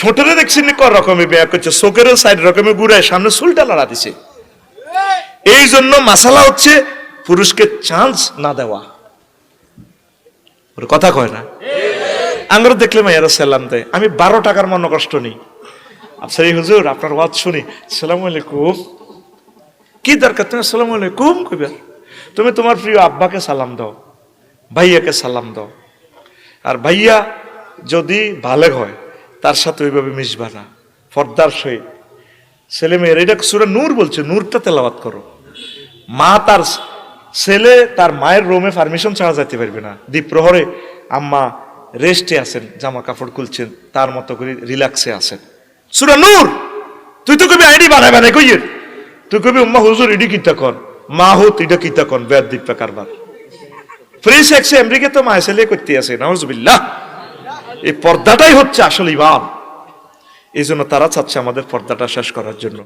ঠোঁটেরে দেখছি নি কর রকমের বেয়া করছে, চোখেরও সাইড রকমের ঘুরায় সামনে চুলটা লড়া দিছে। এই জন্য মাসালা হচ্ছে পুরুষকে চান্স না দেওয়া। ওর কথা কয় না, আমরা দেখলে মাইয়ারা সালাম দেয়। আমি 12 টাকার মন কষ্ট নেই, আচ্ছা এই হুজুর আপনার ওয়াজ শুনি, সালাম আলাইকুম। কি দরকার তুমি আসসালামু আলাইকুম কইবে? তুমি তোমার প্রিয় আব্বাকে সালাম দাও, ভাইয়াকে সালাম দাও। আর ভাইয়া যদি বালেগ হয় তার সাথে ওইভাবে মিশবা না, পর্দার সহিত। ছেলে মেয়ের, এটা সূরা নূর বলছে, নূরটা তেলাওয়াত করো। মা তার ছেলে তার মায়ের রুমে পারমিশন ছাড়া যাইতে পারবে না। দ্বীপ্রহরে আম্মা রেস্টে আছেন, জামা কাপড় খুলছেন, তার মতো করে রিল্যাক্সে আছেন। সূরা নূর। তুই তো কবি আইডি বানাই বানাই কইয়ের, তুই কবি উম্মা হুজুর ইডি কিতা কন, মা হুত ইডা কিতা কন, বেদ দীপা কারবার। ফ্রি সেক্সে আমেরিকা তো মায় ছেলে করতে আছে, নাউজুবিল্লাহ। এই পর্দাটাই হচ্ছে আসল ইমাম। এই জন্য তারা চাচ্ছে আমাদের পর্দাটা শেষ করার জন্য।